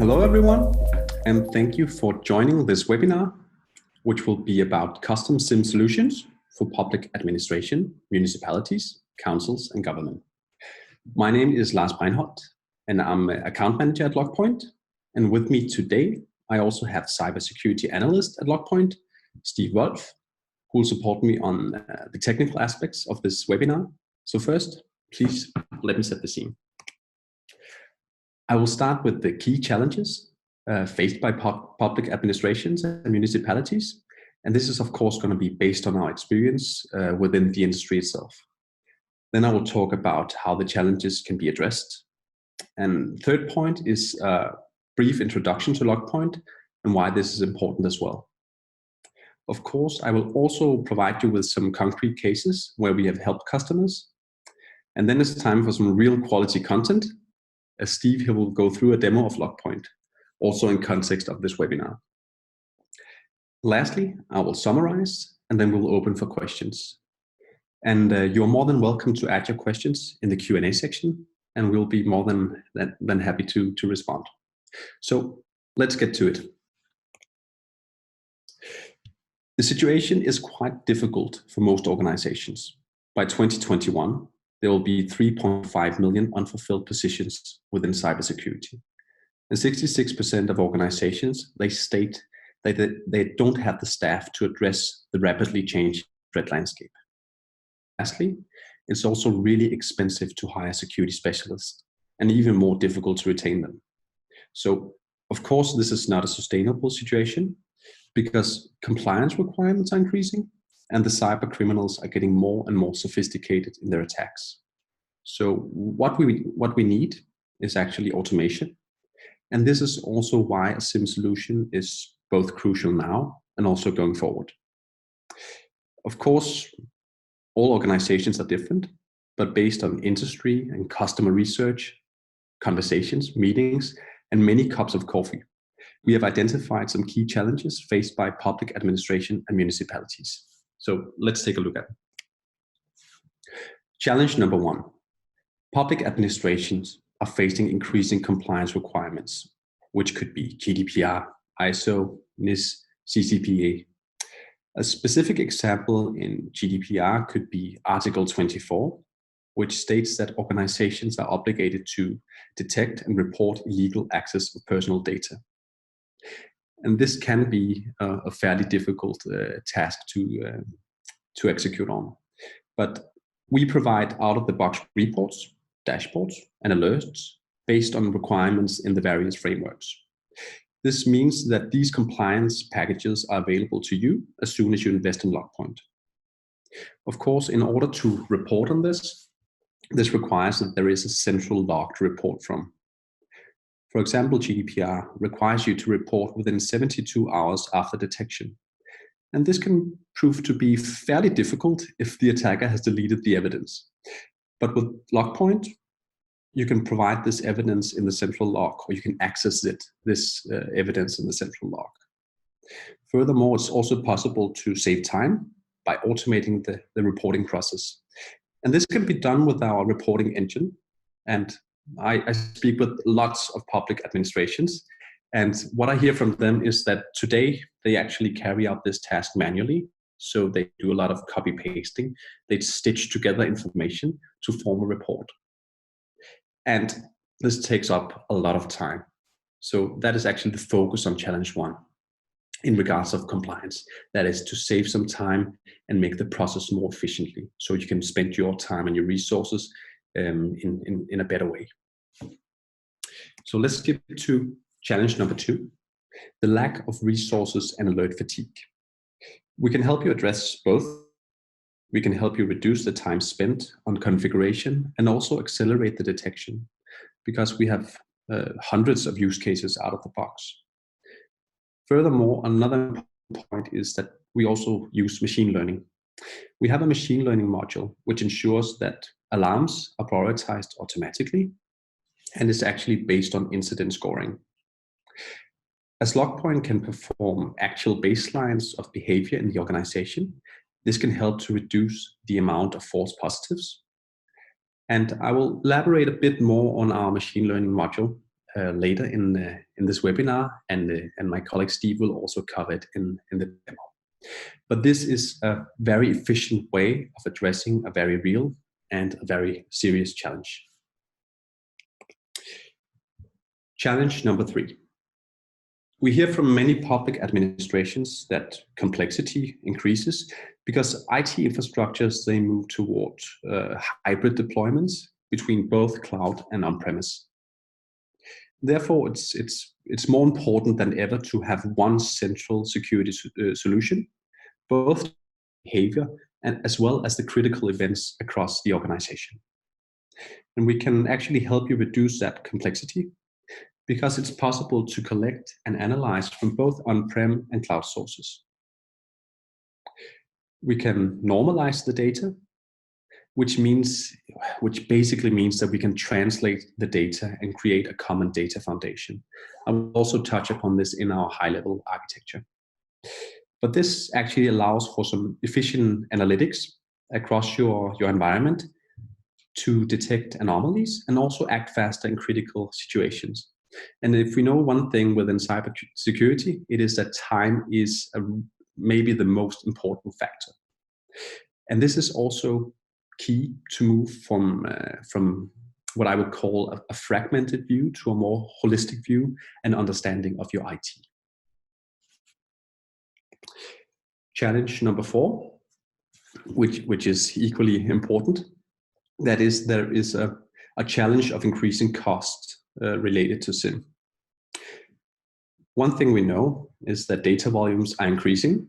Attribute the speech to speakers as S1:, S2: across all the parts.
S1: Hello, everyone, and thank you for joining this webinar, which will be about custom SIM solutions for public administration, municipalities, councils, and government. My name is Lars Breinholt, and I'm an account manager at LogPoint. And with me today, I also have cybersecurity analyst at LogPoint, Steve Wolf, who will support me on the technical aspects of this webinar. So first, please let me set the scene. I will start with the key challenges faced by public administrations and municipalities. And this is, of course, going to be based on our experience within the industry itself. Then I will talk about how the challenges can be addressed. And third point is a brief introduction to LogPoint and why this is important as well. Of course, I will also provide you with some concrete cases where we have helped customers. And then it's time for some real quality content. As Steve, he will go through a demo of LogPoint, also in context of this webinar. Lastly, I will summarize, and then we'll open for questions. And you're more than welcome to add your questions in the Q&A section, and we'll be more than happy to respond. So let's get to it. The situation is quite difficult for most organizations. By 2021, there will be 3.5 million unfulfilled positions within cybersecurity. And 66% of organizations, they state that they don't have the staff to address the rapidly changing threat landscape. Lastly, it's also really expensive to hire security specialists and even more difficult to retain them. So, of course, this is not a sustainable situation because compliance requirements are increasing and the cyber criminals are getting more and more sophisticated in their attacks. So what we need is actually automation. And this is also why a SIM solution is both crucial now and also going forward. Of course, all organizations are different, but based on industry and customer research, conversations, meetings, and many cups of coffee, we have identified some key challenges faced by public administration and municipalities. So let's take a look at it. Challenge number one. Public administrations are facing increasing compliance requirements, which could be GDPR, ISO, NIS, CCPA. A specific example in GDPR could be Article 24, which states that organizations are obligated to detect and report illegal access of personal data. And this can be a fairly difficult task to execute on. But we provide out-of-the-box reports, dashboards, and alerts based on requirements in the various frameworks. This means that these compliance packages are available to you as soon as you invest in LogPoint. Of course, in order to report on this requires that there is a central log to report from. For example, GDPR requires you to report within 72 hours after detection. And this can prove to be fairly difficult if the attacker has deleted the evidence. But with LogPoint, you can provide this evidence in the central log, or you can access this evidence in the central log. Furthermore, it's also possible to save time by automating the reporting process. And this can be done with our reporting engine. And I speak with lots of public administrations. And what I hear from them is that today they actually carry out this task manually. So they do a lot of copy pasting. They stitch together information to form a report. And this takes up a lot of time. So that is actually the focus on challenge one in regards of compliance. That is to save some time and make the process more efficiently so you can spend your time and your resources in a better way. So let's skip to challenge number two, the lack of resources and alert fatigue. We can help you address both. We can help you reduce the time spent on configuration and also accelerate the detection because we have hundreds of use cases out of the box. Furthermore, another point is that we also use machine learning. We have a machine learning module which ensures that alarms are prioritized automatically and is actually based on incident scoring. As LogPoint can perform actual baselines of behavior in the organization, this can help to reduce the amount of false positives. And I will elaborate a bit more on our machine learning module later in this webinar, and my colleague Steve will also cover it in the demo. But this is a very efficient way of addressing a very real and a very serious challenge. Challenge number 3. We hear from many public administrations that complexity increases because IT infrastructures, they move towards hybrid deployments between both cloud and on-premise. Therefore, it's more important than ever to have one central security solution, both behavior and as well as the critical events across the organization. And we can actually help you reduce that complexity because it's possible to collect and analyze from both on-prem and cloud sources. We can normalize the data, which basically means that we can translate the data and create a common data foundation. I will also touch upon this in our high-level architecture. But this actually allows for some efficient analytics across your environment to detect anomalies and also act faster in critical situations. And if we know one thing within cybersecurity, it is that time is maybe the most important factor. And this is also key to move from what I would call a fragmented view to a more holistic view and understanding of your IT. Challenge number 4, which is equally important, that is there is a challenge of increasing costs related to SIM. One thing we know is that data volumes are increasing,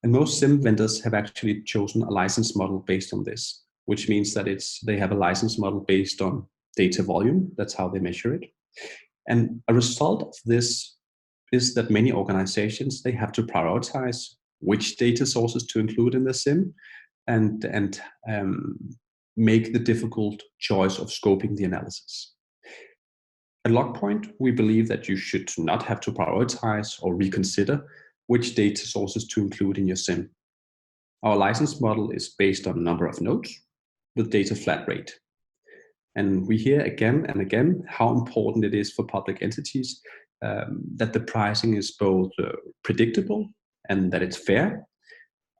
S1: and most SIM vendors have actually chosen a license model based on this, which means that they have a license model based on data volume. That's how they measure it. And a result of this is that many organizations, they have to prioritize which data sources to include in the SIM and make the difficult choice of scoping the analysis. At LogPoint, we believe that you should not have to prioritize or reconsider which data sources to include in your SIM. Our license model is based on number of nodes with data flat rate. And we hear again and again how important it is for public entities that the pricing is both predictable and that it's fair,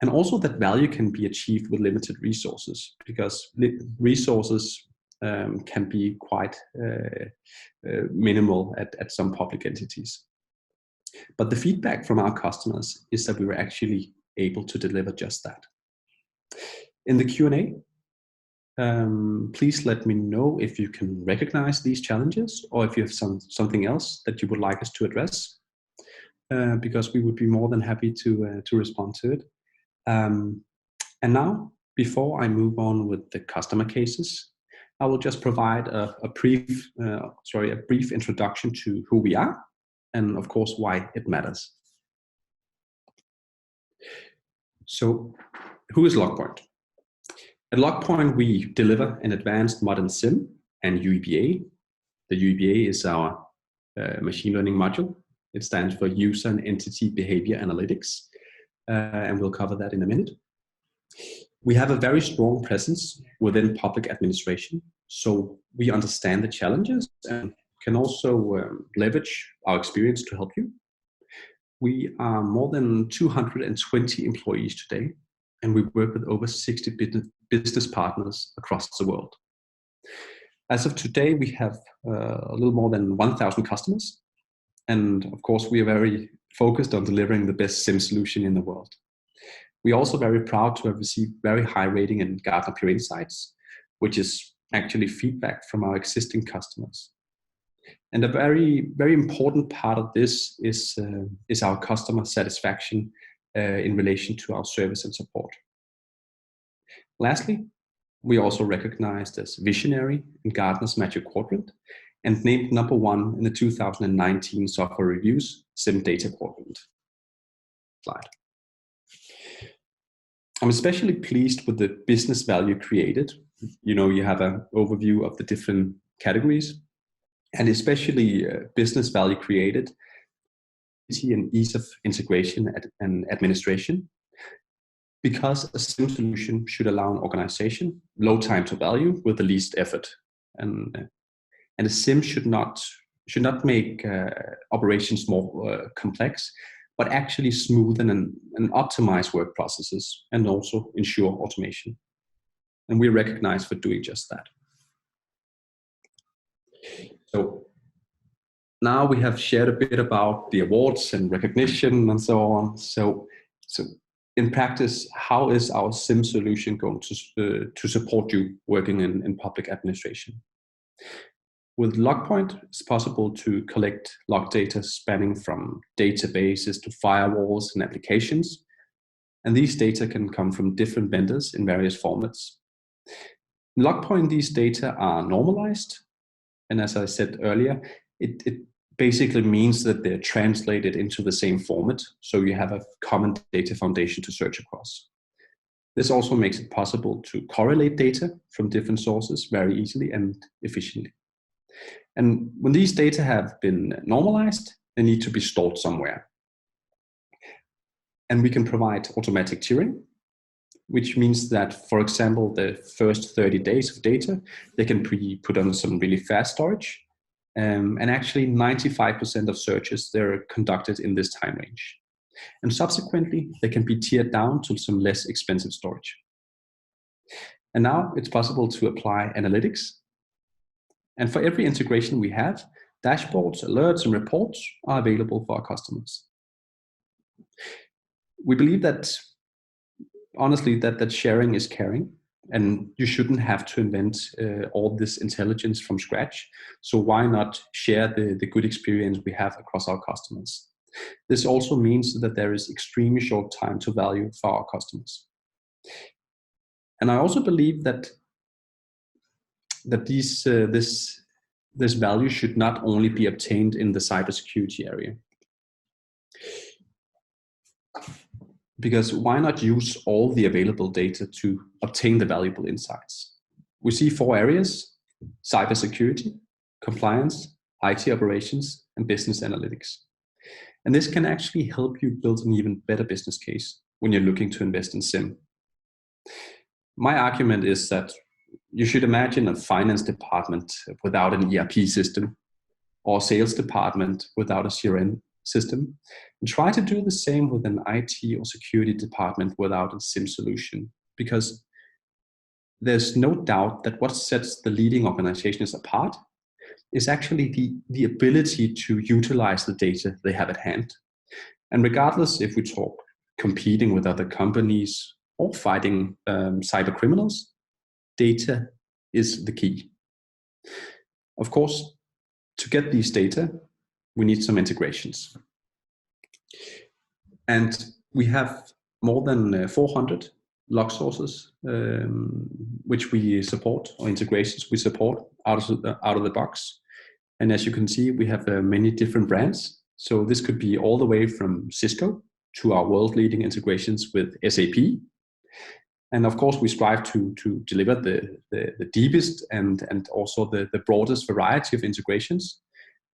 S1: and also that value can be achieved with limited resources, because resources can be quite minimal at some public entities. But the feedback from our customers is that we were actually able to deliver just that. In the Q&A, please let me know if you can recognize these challenges or if you have something else that you would like us to address, because we would be more than happy to respond to it. And now, before I move on with the customer cases, I will just provide a brief introduction to who we are and, of course, why it matters. So, who is LogPoint? At LogPoint, we deliver an advanced modern SIM and UEBA. The UEBA is our machine learning module. It stands for User and Entity Behavior Analytics, and we'll cover that in a minute. We have a very strong presence within public administration, so we understand the challenges and can also leverage our experience to help you. We are more than 220 employees today, and we work with over 60 business partners across the world. As of today, we have a little more than 1,000 customers, and of course, we are very focused on delivering the best SIM solution in the world. We're also very proud to have received very high rating in Gartner Peer Insights, which is actually feedback from our existing customers. And a very, very important part of this is our customer satisfaction in relation to our service and support. Lastly, we are also recognized as visionary in Gartner's Magic Quadrant and named #1 in the 2019 Software Reviews SIM Data Quadrant. Slide. I'm especially pleased with the business value created. You have an overview of the different categories, and especially business value created and ease of integration and administration, because a SIM solution should allow an organization low time to value with the least effort. And a SIM should not should not make operations more complex, but actually smoothen and optimize work processes and also ensure automation. And we're recognized for doing just that. So now we have shared a bit about the awards and recognition and so on. So in practice, how is our SIM solution going to support you working in public administration? With LogPoint, it's possible to collect log data spanning from databases to firewalls and applications. And these data can come from different vendors in various formats. In LogPoint, these data are normalized. And as I said earlier, it basically means that they're translated into the same format. So you have a common data foundation to search across. This also makes it possible to correlate data from different sources very easily and efficiently. And when these data have been normalized, they need to be stored somewhere. And we can provide automatic tiering, which means that, for example, the first 30 days of data, they can be put on some really fast storage. And actually 95% of searches, they're conducted in this time range. And subsequently, they can be tiered down to some less expensive storage. And now it's possible to apply analytics. And for every integration we have, dashboards, alerts, and reports are available for our customers. We believe that, honestly, that sharing is caring, and you shouldn't have to invent all this intelligence from scratch. So why not share the good experience we have across our customers? This also means that there is extremely short time to value for our customers. And I also believe that this value should not only be obtained in the cybersecurity area. Because why not use all the available data to obtain the valuable insights? We see 4 areas: cybersecurity, compliance, IT operations, and business analytics. And this can actually help you build an even better business case when you're looking to invest in SIM. My argument is that you should imagine a finance department without an ERP system, or a sales department without a CRM system, and try to do the same with an IT or security department without a SIM solution, because there's no doubt that what sets the leading organizations apart is actually the ability to utilize the data they have at hand. And regardless if we talk competing with other companies or fighting cyber criminals, data is the key. Of course, to get these data, we need some integrations. And we have more than 400 log sources, which we support, or integrations we support out of the box. And as you can see, we have many different brands. So this could be all the way from Cisco to our world-leading integrations with SAP. And of course, we strive to deliver the deepest and also the broadest variety of integrations.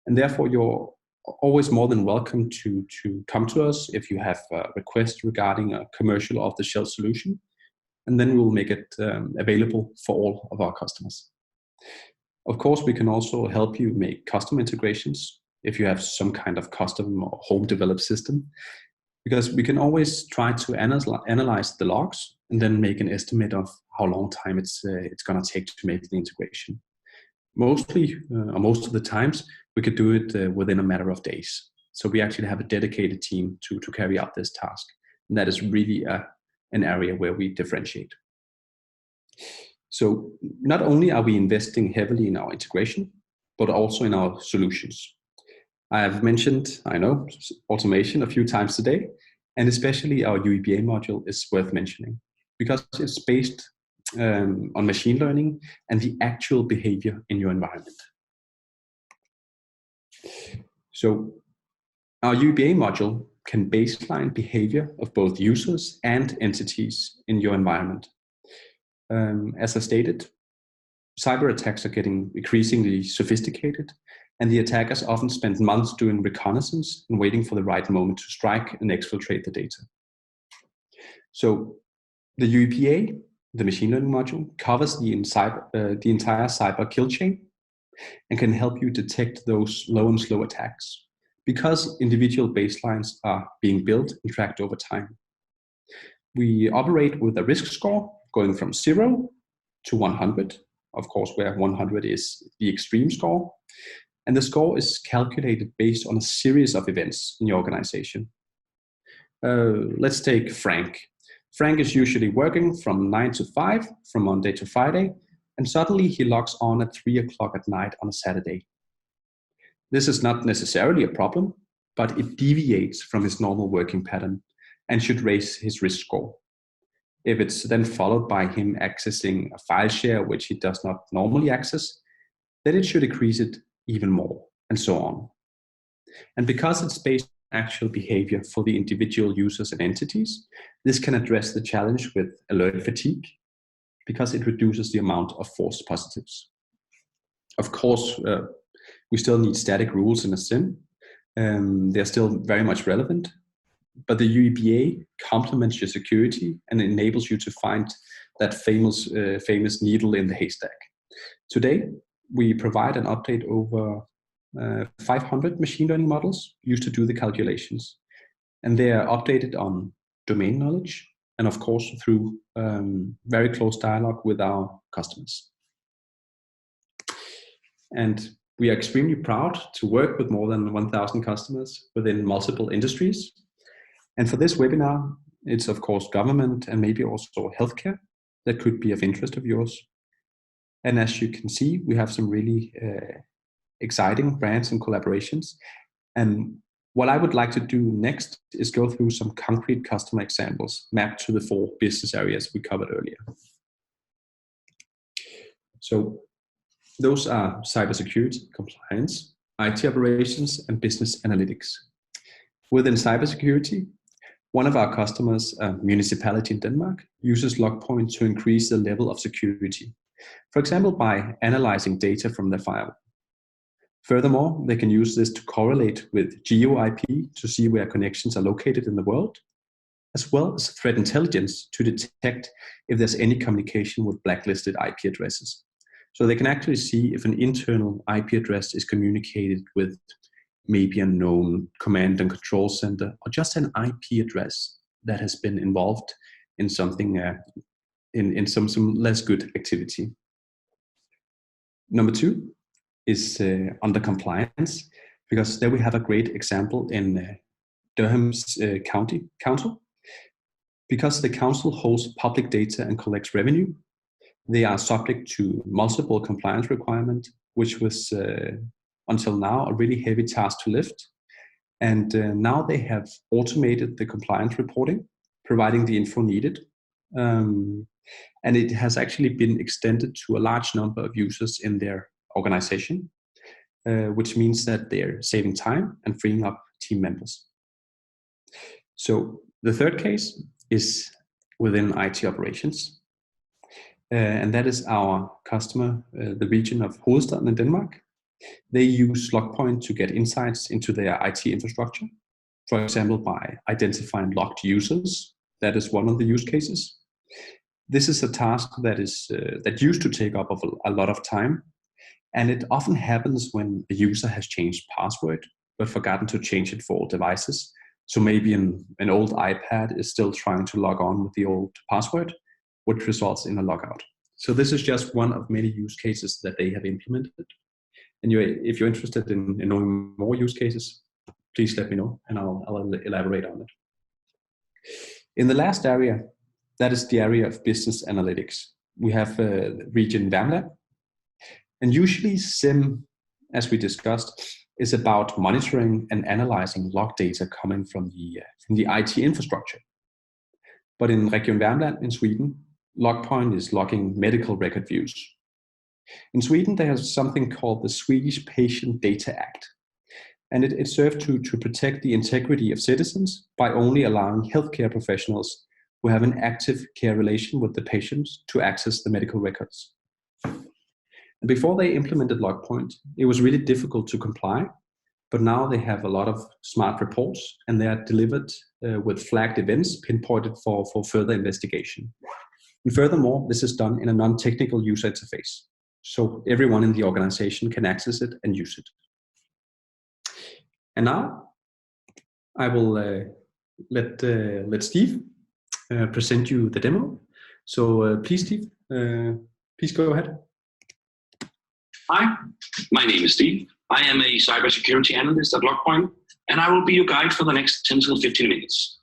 S1: And therefore, you're always more than welcome to come to us if you have a request regarding a commercial off-the-shelf solution. And then we will make it available for all of our customers. Of course, we can also help you make custom integrations if you have some kind of custom or home-developed system, because we can always try to analyze the logs and then make an estimate of how long time it's going to take to make the integration. Mostly, or most of the times, we could do it within a matter of days. So we actually have a dedicated team to carry out this task. And that is really an area where we differentiate. So not only are we investing heavily in our integration, but also in our solutions. I have mentioned, I know, automation a few times today, and especially our UEBA module is worth mentioning because it's based on machine learning and the actual behavior in your environment. So our UEBA module can baseline behavior of both users and entities in your environment. As I stated, cyber attacks are getting increasingly sophisticated, and the attackers often spend months doing reconnaissance and waiting for the right moment to strike and exfiltrate the data. So the UEBA, the machine learning module, covers the entire cyber kill chain and can help you detect those low and slow attacks because individual baselines are being built and tracked over time. We operate with a risk score going from 0 to 100, of course, where 100 is the extreme score. And the score is calculated based on a series of events in your organization. Let's take Frank. Frank is usually working from 9 to 5, from Monday to Friday, and suddenly he logs on at 3 o'clock at night on a Saturday. This is not necessarily a problem, but it deviates from his normal working pattern and should raise his risk score. If it's then followed by him accessing a file share which he does not normally access, then it should increase it even more, and so on. And because it's based on actual behavior for the individual users and entities, this can address the challenge with alert fatigue because it reduces the amount of false positives. Of course, we still need static rules in a SIM. They're still very much relevant, but the UEBA complements your security and enables you to find that famous needle in the haystack. Today, we provide an update over 500 machine learning models used to do the calculations. And they are updated on domain knowledge and, of course, through very close dialogue with our customers. And we are extremely proud to work with more than 1,000 customers within multiple industries. And for this webinar, it's of course government and maybe also healthcare that could be of interest of yours. And as you can see, we have some really exciting brands and collaborations. And what I would like to do next is go through some concrete customer examples mapped to the 4 business areas we covered earlier. So those are cybersecurity, compliance, IT operations, and business analytics. Within cybersecurity, one of our customers, a municipality in Denmark, uses Logpoint to increase the level of security, for example, by analyzing data from their firewall. Furthermore, they can use this to correlate with geo-IP to see where connections are located in the world, as well as threat intelligence to detect if there's any communication with blacklisted IP addresses. So they can actually see if an internal IP address is communicated with maybe a known command and control center, or just an IP address that has been involved in something, in some less good activity. Number 2 is under compliance, because there we have a great example in Durham's County Council. Because the council holds public data and collects revenue, they are subject to multiple compliance requirements, which was until now a really heavy task to lift. And now they have automated the compliance reporting, providing the info needed. And it has actually been extended to a large number of users in their organization, which means that they're saving time and freeing up team members. So the third case is within IT operations. And that is our customer, the region of Hovedstaden in Denmark. They use Logpoint to get insights into their IT infrastructure, for example, by identifying logged users. That is one of the use cases. This is a task that used to take up a lot of time, and it often happens when a user has changed password but forgotten to change it for all devices. So maybe an old iPad is still trying to log on with the old password, which results in a logout. So this is just one of many use cases that they have implemented. And if you're interested in knowing more use cases, please let me know and I'll elaborate on it. In the last area, that is the area of business analytics. We have region Värmland. And usually SIM, as we discussed, is about monitoring and analyzing log data coming from the IT infrastructure. But in Region Värmland in Sweden, Logpoint is logging medical record views. In Sweden, they have something called the Swedish Patient Data Act. And it served to protect the integrity of citizens by only allowing healthcare professionals who have an active care relation with the patients to access the medical records. And before they implemented Logpoint, it was really difficult to comply, but now they have a lot of smart reports and they are delivered with flagged events pinpointed for further investigation. And furthermore, this is done in a non-technical user interface. so everyone in the organization can access it and use it. And now I will let Steve present you the demo. So please, Steve, please go ahead.
S2: Hi, my name is Steve. I am a cybersecurity analyst at LogPoint, and I will be your guide for the next 10 to 15 minutes.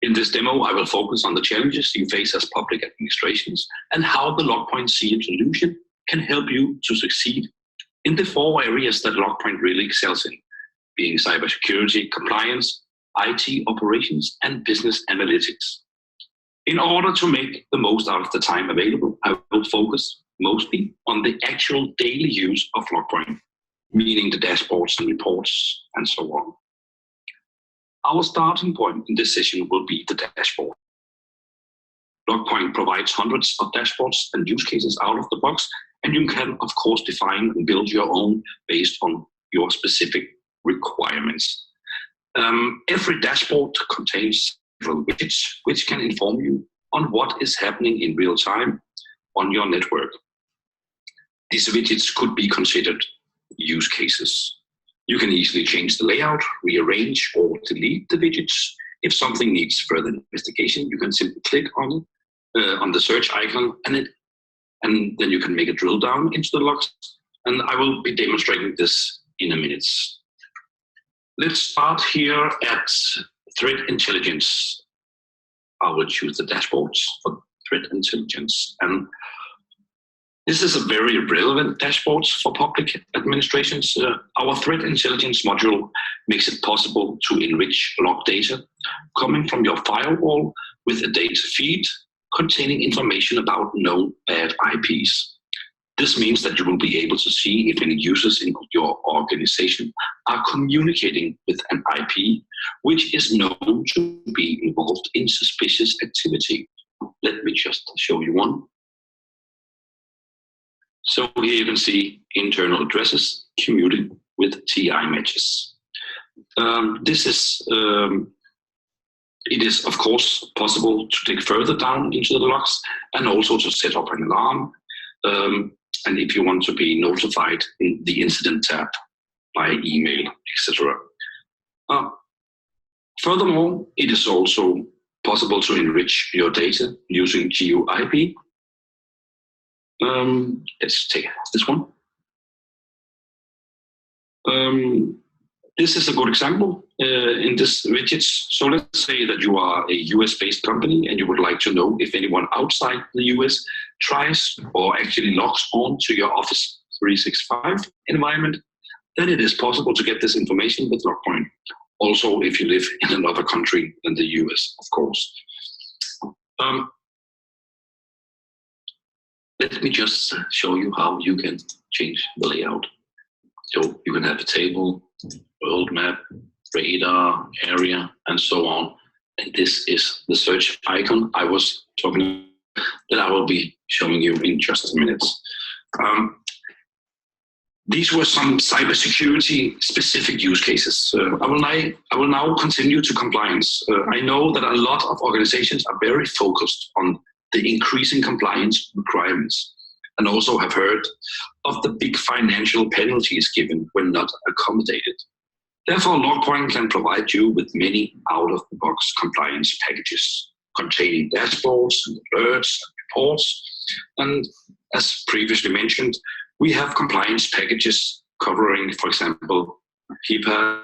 S2: In this demo, I will focus on the challenges you face as public administrations and how the LogPoint CM solution can help you to succeed in the 4 areas that LogPoint really excels in, being cybersecurity, compliance, IT operations, and business analytics. In order to make the most out of the time available, I will focus mostly on the actual daily use of LogPoint, meaning the dashboards and reports and so on. Our starting point in this session will be the dashboard. LogPoint provides hundreds of dashboards and use cases out of the box, and you can, of course, define and build your own based on your specific requirements. Every dashboard contains several widgets which can inform you on what is happening in real time on your network. These widgets could be considered use cases. You can easily change the layout, rearrange, or delete the widgets. If something needs further investigation, you can simply click on it, on the search icon, and then you can make a drill down into the logs. And I will be demonstrating this in a minute. Let's start here at threat intelligence. I will choose the dashboards for threat intelligence. And this is a very relevant dashboard for public administrations. Our threat intelligence module makes it possible to enrich log data coming from your firewall with a data feed containing information about known bad IPs. This means that you will be able to see if any users in your organization are communicating with an IP which is known to be involved in suspicious activity. Let me just show you one. So here you can see internal addresses commuting with TI matches. It is of course possible to dig further down into the logs and also to set up an alarm. And if you want to be notified in the incident tab by email, etc. Furthermore, it is also possible to enrich your data using GUIP. Let's take this one. This is a good example in this widgets. So let's say that you are a US-based company and you would like to know if anyone outside the US tries or actually logs on to your Office 365 environment. Then it is possible to get this information with LogPoint. Also, if you live in another country than the US, of course. Let me just show you how you can change the layout. So you can have a table, world map, radar, area, and so on. And this is the search icon I was talking about that I will be showing you in just a minute. These were some cybersecurity specific use cases. I will now continue to compliance. I know that a lot of organizations are very focused on the increasing compliance requirements, and also have heard of the big financial penalties given when not accommodated. Therefore, LogPoint can provide you with many out-of-the-box compliance packages containing dashboards, and alerts, and reports. And as previously mentioned, we have compliance packages covering, for example, HIPAA,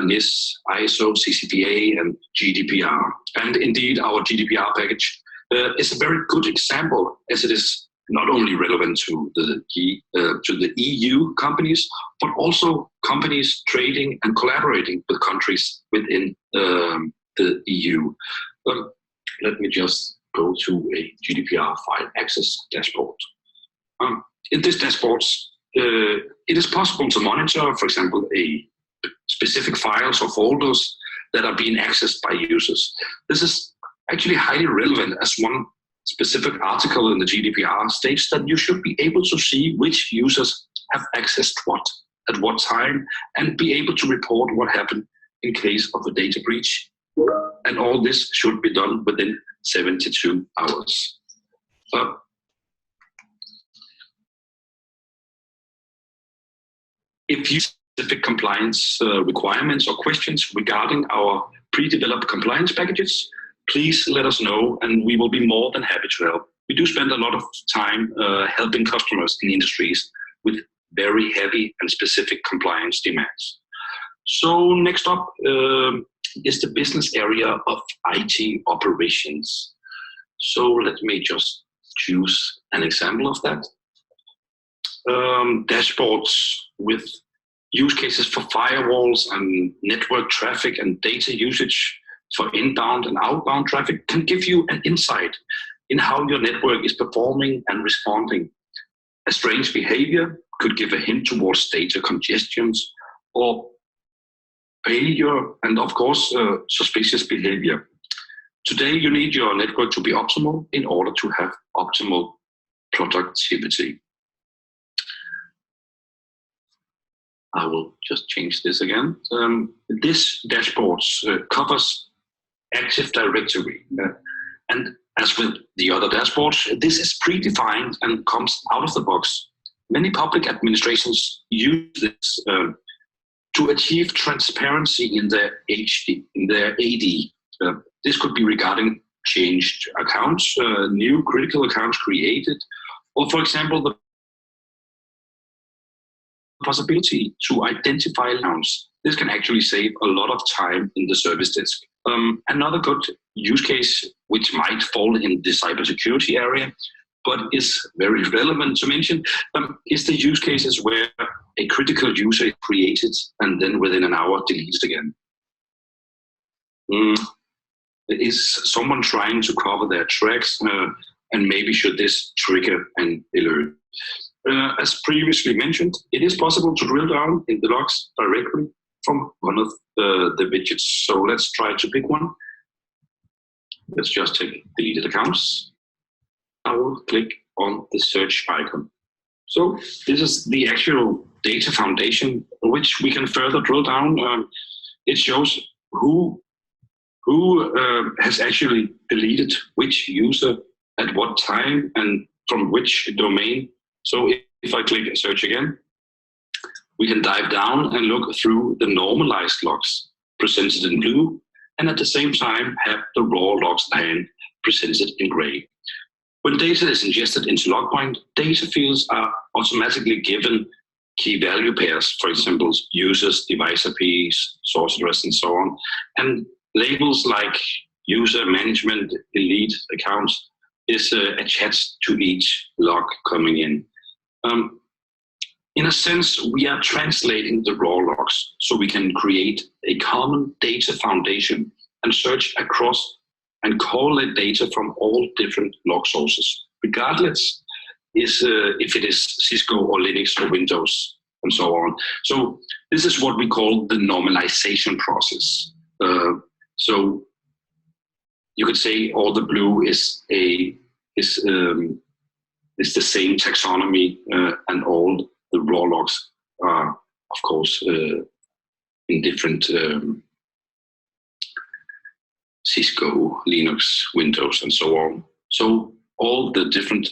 S2: NIS, ISO, CCPA, and GDPR. And indeed, our GDPR package is a very good example, as it is not only relevant to the EU companies, but also companies trading and collaborating with countries within the EU. Let me just go to a GDPR file access dashboard. In this dashboard, it is possible to monitor, for example, a specific files or folders that are being accessed by users. This is actually highly relevant, as one specific article in the GDPR states that you should be able to see which users have accessed what at what time and be able to report what happened in case of a data breach. And all this should be done within 72 hours. If you have specific compliance requirements or questions regarding our pre-developed compliance packages, please let us know and we will be more than happy to help. We do spend a lot of time helping customers in industries with very heavy and specific compliance demands. So next up is the business area of IT operations. So let me just choose an example of that. Dashboards with use cases for firewalls and network traffic and data usage for inbound and outbound traffic can give you an insight in how your network is performing and responding. A strange behavior could give a hint towards data congestions or failure, and of course, suspicious behavior. Today, you need your network to be optimal in order to have optimal productivity. I will just change this again. This dashboard covers Active Directory. And as with the other dashboards, this is predefined and comes out of the box. Many public administrations use this to achieve transparency in their AD. This could be regarding changed accounts, new critical accounts created, or for example, the possibility to identify accounts. This can actually save a lot of time in the service desk. Another good use case, which might fall in the cybersecurity area, but is very relevant to mention, is the use cases where a critical user is created and then within an hour deleted again. Is someone trying to cover their tracks, and maybe should this trigger an alert? As previously mentioned, it is possible to drill down in the logs directly from one of the widgets. So let's try to pick one. Let's just take deleted accounts. I will click on the search icon. So this is the actual data foundation, which we can further drill down. It shows who has actually deleted which user at what time and from which domain. So if I click search again, we can dive down and look through the normalized logs presented in blue, and at the same time have the raw logs at hand presented in gray. When data is ingested into LogPoint, data fields are automatically given key value pairs, for example, users, device IPs, source address, and so on, and labels like user management, elite accounts is attached to each log coming in. In a sense, we are translating the raw logs so we can create a common data foundation and search across and correlate data from all different log sources, regardless if it is Cisco or Linux or Windows and so on. So this is what we call the normalization process. So you could say all the blue is the same taxonomy, and all the raw logs are, of course, in different Cisco, Linux, Windows, and so on. So all the different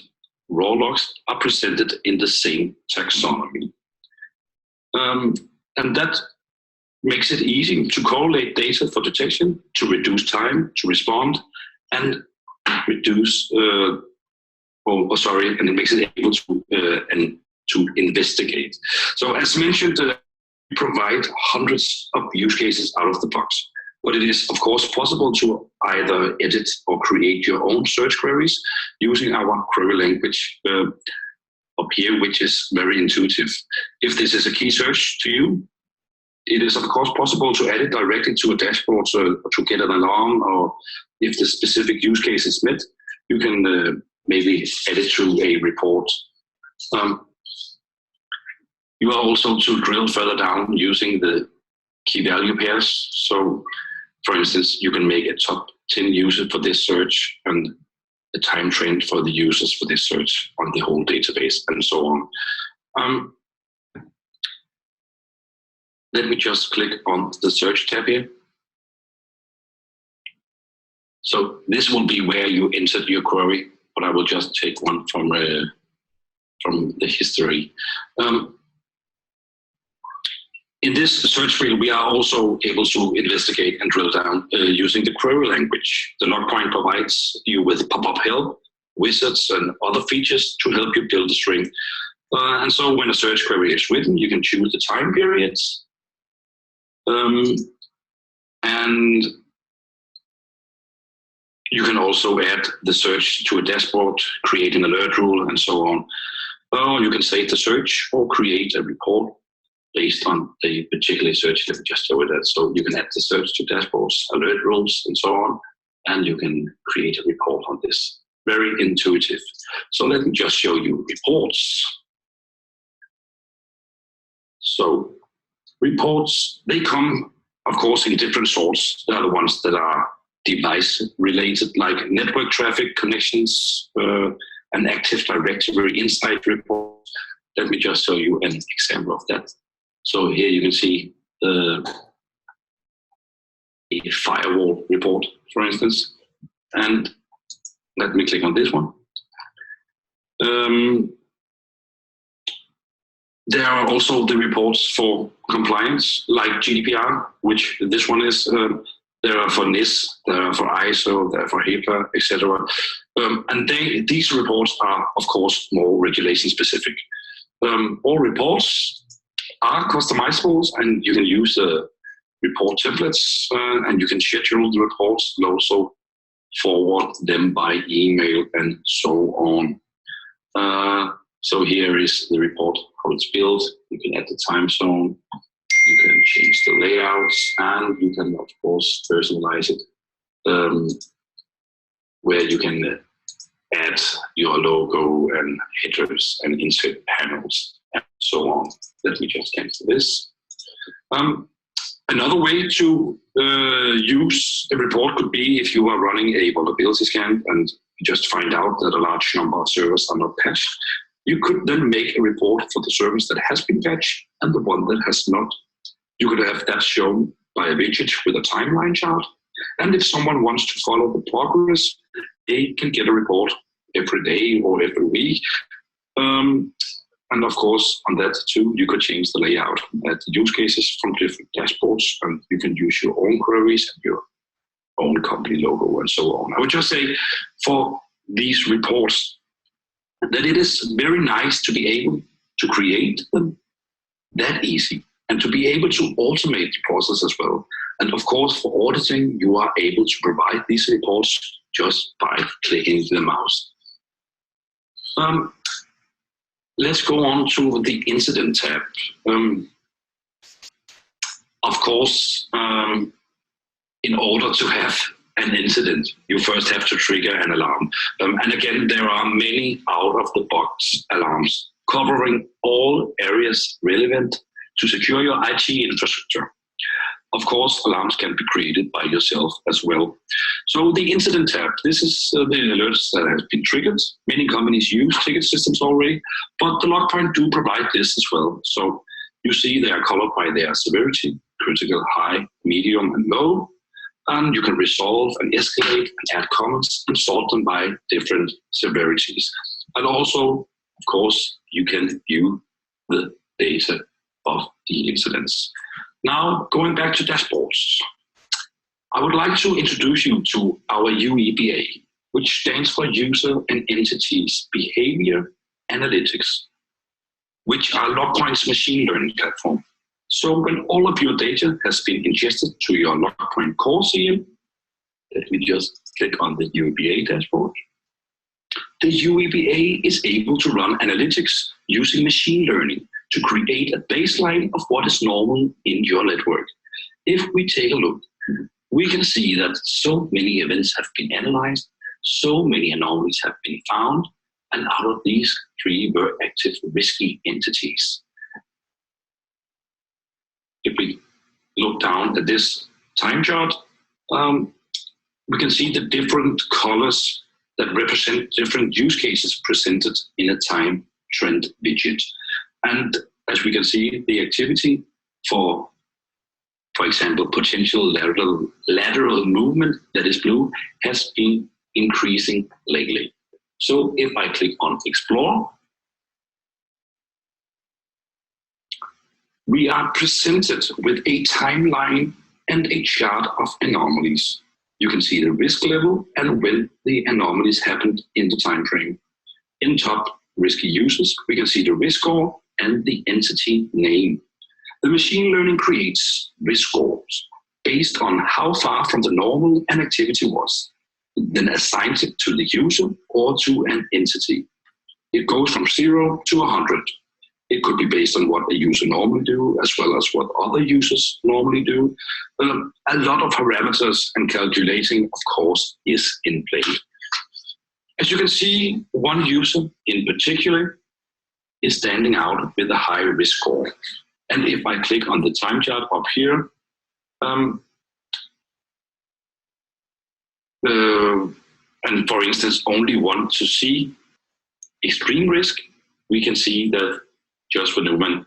S2: raw logs are presented in the same taxonomy. And that makes it easy to correlate data for detection, to reduce time to respond, and reduce, and it makes it able to investigate. So as mentioned, we provide hundreds of use cases out of the box. But it is, of course, possible to either edit or create your own search queries using our query language up here, which is very intuitive. If this is a key search to you, it is, of course, possible to add it directly to a dashboard to get an alarm, or if the specific use case is met, you can maybe add it to a report. You are also to drill further down using the key value pairs. So, for instance, you can make a top 10 user for this search and a time trend for the users for this search on the whole database, and so on. Let me just click on the search tab here. So this will be where you entered your query, but I will just take one from the history. In this search field, we are also able to investigate and drill down using the query language. The Logpoint provides you with pop-up help, wizards, and other features to help you build a string. And so when a search query is written, you can choose the time periods. And you can also add the search to a dashboard, create an alert rule, and so on. Or you can save the search or create a report based on the particular search that we just showed that. So you can add the search to dashboards, alert rules, and so on, and you can create a report on this. Very intuitive. So let me just show you reports. So reports, they come, of course, in different sorts. There are the ones that are device related, like network traffic connections, an Active Directory insight report. Let me just show you an example of that. So here you can see a firewall report, for instance. And let me click on this one. There are also the reports for compliance, like GDPR, which this one is. There are for NIS, there are for ISO, there are for HIPAA, etc. And these reports are, of course, more regulation specific. All reports are customizable, and you can use the report templates, and you can schedule the reports and also forward them by email and so on. So here is the report, how it's built. You can add the time zone, you can change the layouts, and you can, of course, personalize it, where you can add your logo and headers and insert panels and so on. Let me just cancel this. Another way to use a report could be if you are running a vulnerability scan and you just find out that a large number of servers are not patched. You could then make a report for the service that has been patched and the one that has not. You could have that shown by a widget with a timeline chart. And if someone wants to follow the progress, they can get a report every day or every week. And of course, on that too, you could change the layout, add the use cases from different dashboards, and you can use your own queries and your own company logo and so on. I would just say for these reports that it is very nice to be able to create them that easy and to be able to automate the process as well. And of course, for auditing, you are able to provide these reports just by clicking the mouse. Let's go on to the incident tab. Of course, in order to have an incident, you first have to trigger an alarm. And again, there are many out-of-the-box alarms covering all areas relevant to secure your IT infrastructure. Of course, alarms can be created by yourself as well. So the incident tab, this is the alerts that have been triggered. Many companies use ticket systems already, but the Logpoint do provide this as well. So you see they are colored by their severity, critical, high, medium, and low. And you can resolve and escalate and add comments and sort them by different severities. And also, of course, you can view the data of the incidents. Now, going back to dashboards, I would like to introduce you to our UEBA, which stands for User and Entities Behavior Analytics, which are Logpoint's machine learning platform. So when all of your data has been ingested to your Logpoint core CM, let me just click on the UEBA dashboard. The UEBA is able to run analytics using machine learning to create a baseline of what is normal in your network. If we take a look, we can see that so many events have been analyzed, so many anomalies have been found, and out of these, 3 were active risky entities. If we look down at this time chart, we can see the different colors that represent different use cases presented in a time trend widget. And as we can see, the activity for example, potential lateral movement, that is blue, has been increasing lately. So if I click on Explore, we are presented with a timeline and a chart of anomalies. You can see the risk level and when the anomalies happened in the time frame. In top risky users, we can see the risk score and the entity name. The machine learning creates risk scores based on how far from the normal an activity was, then assigns it to the user or to an entity. It goes from 0 to 100. It could be based on what a user normally do, as well as what other users normally do. A lot of parameters and calculating, of course, is in play. As you can see, one user in particular is standing out with a high risk score. And if I click on the time chart up here, and for instance, only want to see extreme risk, we can see that Joshua Newman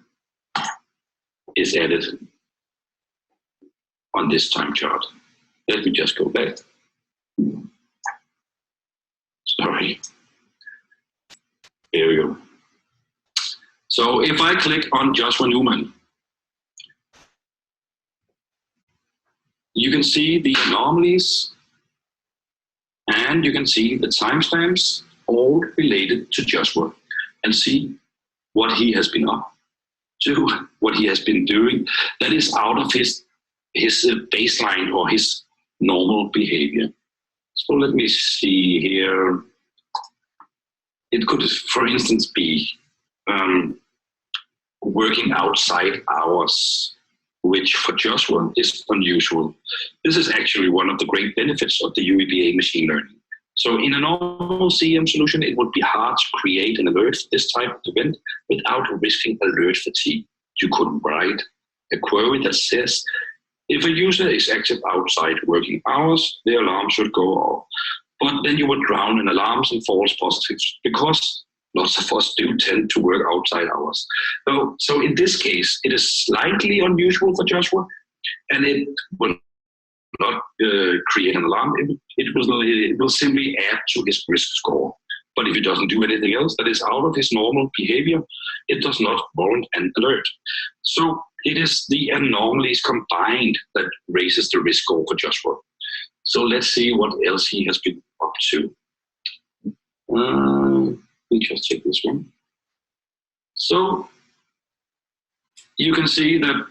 S2: is added on this time chart. Let me just go back. Sorry. Here we go. So if I click on Joshua Newman, you can see the anomalies and you can see the timestamps all related to Joshua and see what he has been up to, what he has been doing that is out of his baseline or his normal behavior. So let me see here. It could, for instance, be working outside hours, which for Joshua is unusual. This is actually one of the great benefits of the UEBA machine learning. So in a normal CM solution, it would be hard to create an alert for this type of event without risking alert fatigue. You could write a query that says, if a user is active outside working hours, the alarm should go off. But then you would drown in alarms and false positives because lots of us do tend to work outside hours. So in this case, it is slightly unusual for Joshua, and it will not create an alarm. It will simply add to his risk score. But if he doesn't do anything else that is out of his normal behavior, it does not warrant an alert. So it is the anomalies combined that raises the risk score for Joshua. So let's see what else he has been up to. Let me just check this one. So you can see that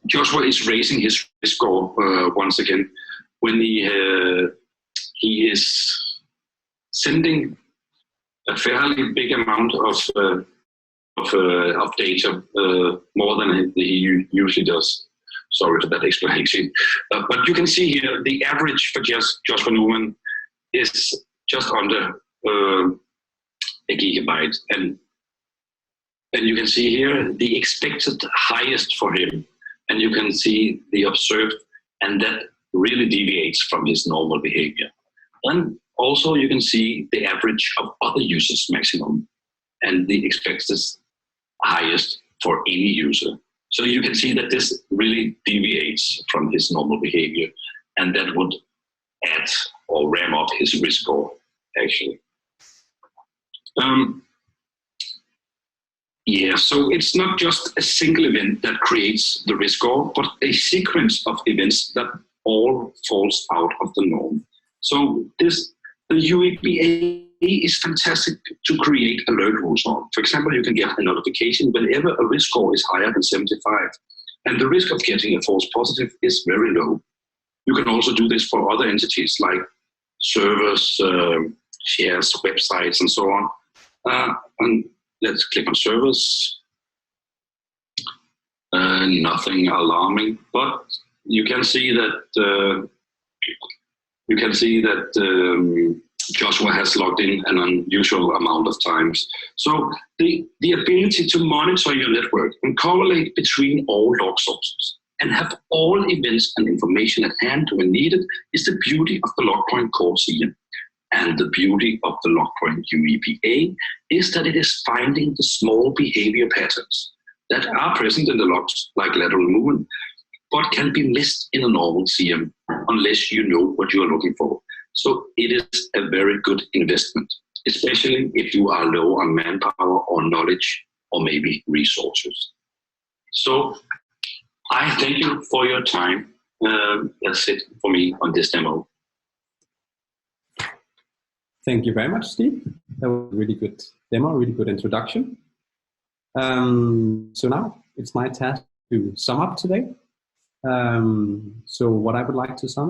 S2: Joshua is raising his risk score once again when he is sending a fairly big amount of data, more than he usually does. Sorry for that explanation. But you can see here the average for Joshua Newman is just under a gigabyte. And you can see here the expected highest for him. And you can see the observed, and that really deviates from his normal behavior. And also you can see the average of other users maximum and the expected highest for any user. So you can see that this really deviates from his normal behavior, and that would add or ramp up his risk score, actually. So it's not just a single event that creates the risk score, but a sequence of events that all falls out of the norm. So the UEBA is fantastic to create alert rules on. For example, you can get a notification whenever a risk score is higher than 75, and the risk of getting a false positive is very low. You can also do this for other entities like servers, shares, websites, and so on. And let's click on servers. Nothing alarming, but you can see that Joshua has logged in an unusual amount of times. So the ability to monitor your network and correlate between all log sources and have all events and information at hand when needed is the beauty of the LogPoint core CM. And the beauty of the LogPoint UEBA is that it is finding the small behavior patterns that are present in the logs, like lateral movement, but can be missed in a normal CM unless you know what you are looking for. So it is a very good investment, especially if you are low on manpower or knowledge or maybe resources. So I thank you for your time. That's it for me on this demo.
S1: Thank you very much, Steve. That was a really good demo, really good introduction. So now it's my task to sum up today. So what I would like to sum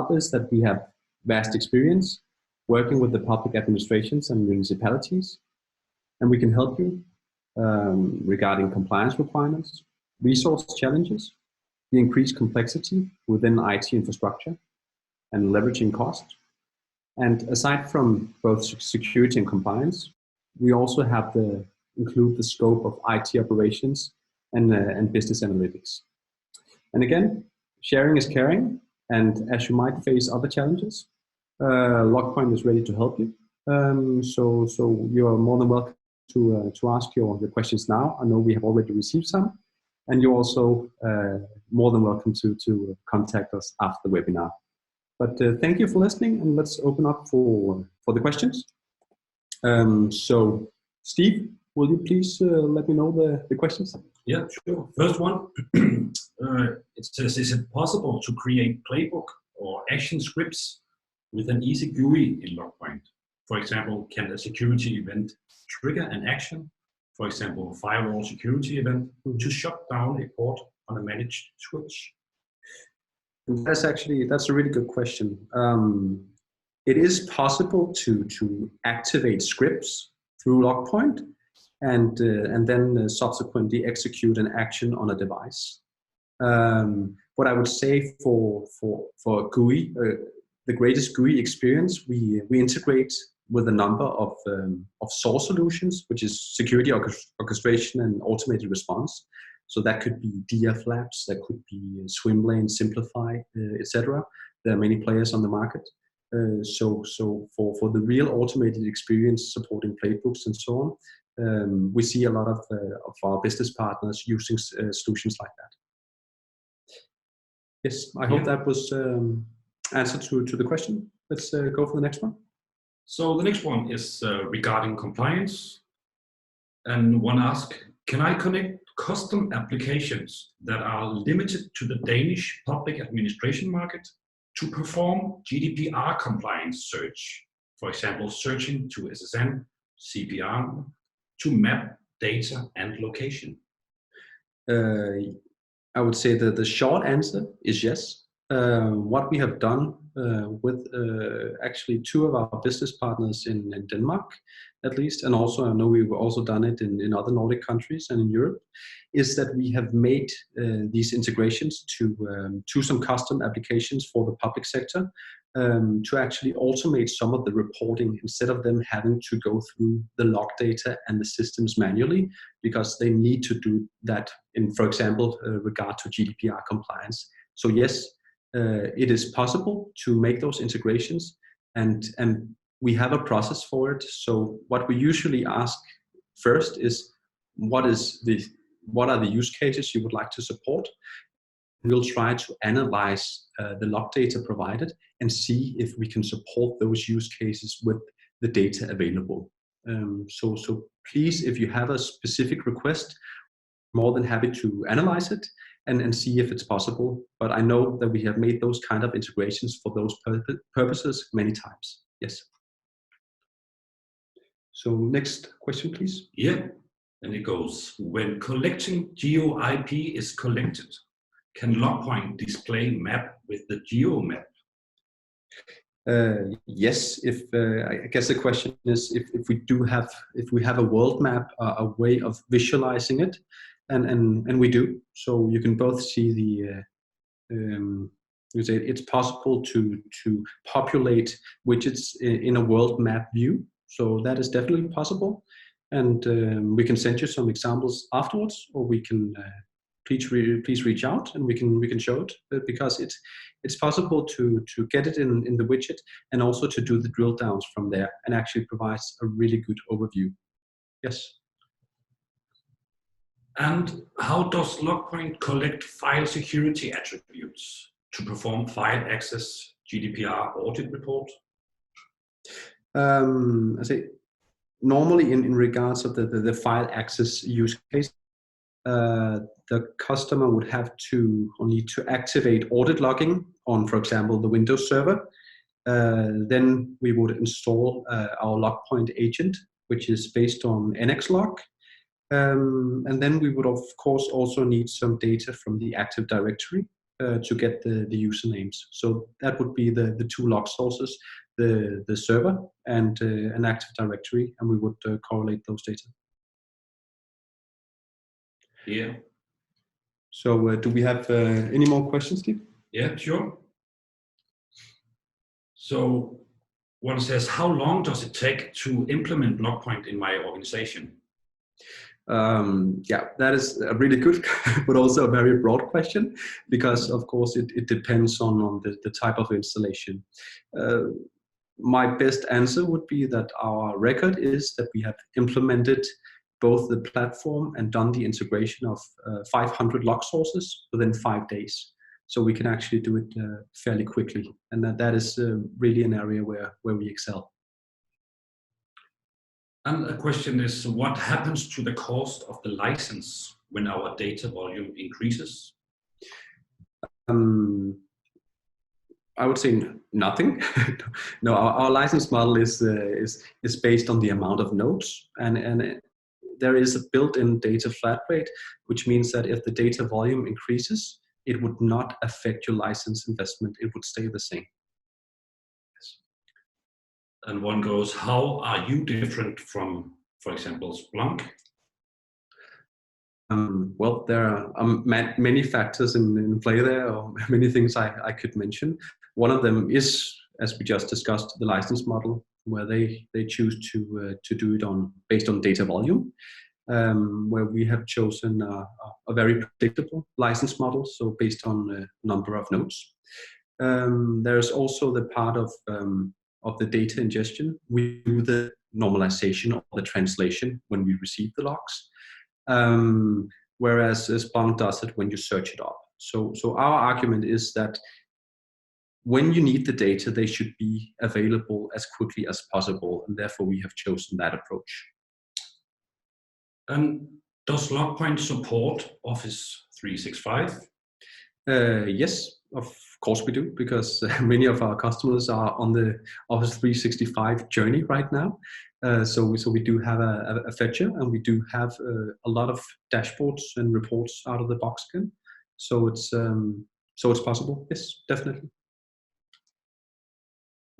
S1: up is that we have vast experience working with the public administrations and municipalities, and we can help you regarding compliance requirements, resource challenges, the increased complexity within IT infrastructure, and leveraging cost. And aside from both security and compliance, we also have include the scope of IT operations and business analytics. And again, sharing is caring, and as you might face other challenges, LogPoint is ready to help you. So you are more than welcome to ask your questions now. I know we have already received some, and you're also more than welcome to contact us after the webinar. But thank you for listening, and let's open up for the questions. So Steve, will you please let me know the questions?
S3: Yeah, sure. First one, it says, is it possible to create playbook or action scripts with an easy GUI in LogPoint? For example, can a security event trigger an action, for example, firewall security event, to shut down a port on a managed switch?
S1: That's a really good question. It is possible to activate scripts through LogPoint and then subsequently execute an action on a device. What I would say for GUI, the greatest GUI experience, we integrate with a number of source solutions, which is security orchestration and automated response. So that could be DF Labs, that could be Swimlane, Simplify, etc. There are many players on the market. So for the real automated experience supporting playbooks and so on, we see a lot of our business partners using solutions like that. Yes, I hope that was answer to the question. Let's go for the next one.
S3: So the next one is regarding compliance. And one asks, can I connect custom applications that are limited to the Danish public administration market to perform GDPR compliance search? For example, searching to SSN, CPR, to map data and location.
S1: I would say that the short answer is yes. What we have done with actually two of our business partners in Denmark, at least, and also I know we've also done it in other Nordic countries and in Europe, is that we have made these integrations to some custom applications for the public sector to actually automate some of the reporting instead of them having to go through the log data and the systems manually, because they need to do that in, for example, regard to GDPR compliance. So yes, it is possible to make those integrations, and we have a process for it. So what we usually ask first is what are the use cases you would like to support. We'll try to analyze the log data provided and see if we can support those use cases with the data available. So please, if you have a specific request, more than happy to analyze it and see if it's possible. But I know that we have made those kind of integrations for those purposes many times. Yes. So next question, please.
S3: Yeah, and it goes, when collecting geo IP is collected, can LogPoint display map with the geo map?
S1: Yes, I guess the question is if we have a world map, a way of visualizing it, and we do. So you can both see you say it's possible to populate widgets in a world map view. So that is definitely possible, and we can send you some examples afterwards, or we can please reach out and we can show it, because it's possible to get it in the widget and also to do the drill downs from there, and actually provides a really good overview. Yes.
S3: And how does LogPoint collect file security attributes to perform file access GDPR audit report?
S1: I say normally in regards of the file access use case, the customer would have to or need to activate audit logging on, for example, the Windows server. Then we would install our LogPoint agent, which is based on NXLog. And then we would, of course, also need some data from the Active Directory to get the usernames. So that would be the two log sources, the server and an Active Directory, and we would correlate those data.
S3: Yeah.
S1: So do we have any more questions, Steve?
S3: Yeah, sure. So one says, how long does it take to implement LogPoint in my organization?
S1: Yeah, that is a really good, but also a very broad question, because of course it depends on the type of installation. My best answer would be that our record is that we have implemented both the platform and done the integration of 500 log sources within 5 days. So we can actually do it fairly quickly. And that is really an area where we excel.
S3: And a question is, what happens to the cost of the license when our data volume increases?
S1: I would say nothing. No, our license model is based on the amount of nodes, and there is a built-in data flat rate, which means that if the data volume increases, it would not affect your license investment. It would stay the same. Yes.
S3: And one goes, how are you different from, for example, Splunk?
S1: Well, there are many factors in play there, or many things I could mention. One of them is, as we just discussed, the license model, where they choose to do it based on data volume, where we have chosen a very predictable license model, so based on the number of nodes. There's also the part of the data ingestion. We do the normalization or the translation when we receive the logs. Whereas Splunk does it when you search it up. So our argument is that when you need the data, they should be available as quickly as possible, and therefore we have chosen that approach.
S3: And does LogPoint support Office 365?
S1: Yes, of course we do, because many of our customers are on the Office 365 journey right now. So we do have a fetcher, and we do have a lot of dashboards and reports out of the box again. So it's possible. Yes, definitely.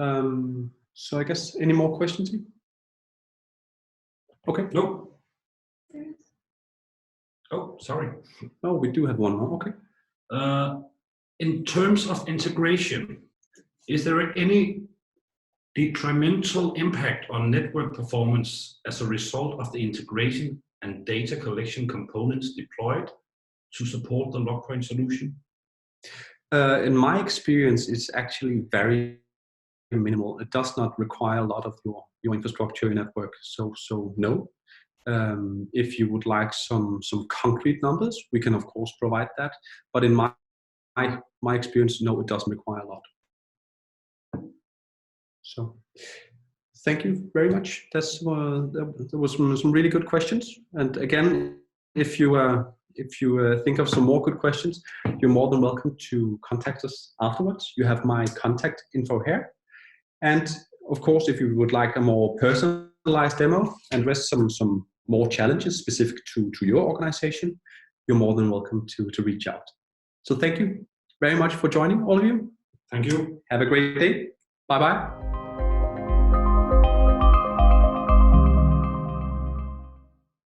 S1: So I guess any more questions? Okay.
S3: No. Oh, sorry.
S1: Oh, we do have one more. Okay.
S3: In terms of integration, is there any detrimental impact on network performance as a result of the integration and data collection components deployed to support the LogPoint solution?
S1: In my experience, it's actually very minimal. It does not require a lot of your infrastructure network. So no. If you would like some concrete numbers, we can of course provide that. But in my experience, no, it doesn't require a lot. So thank you very much. There was some really good questions. And again, if you think of some more good questions, you're more than welcome to contact us afterwards. You have my contact info here. And of course, if you would like a more personalized demo and address some more challenges specific to your organization, you're more than welcome to reach out. So thank you very much for joining, all of you.
S3: Thank you.
S1: Have a great day. Bye-bye.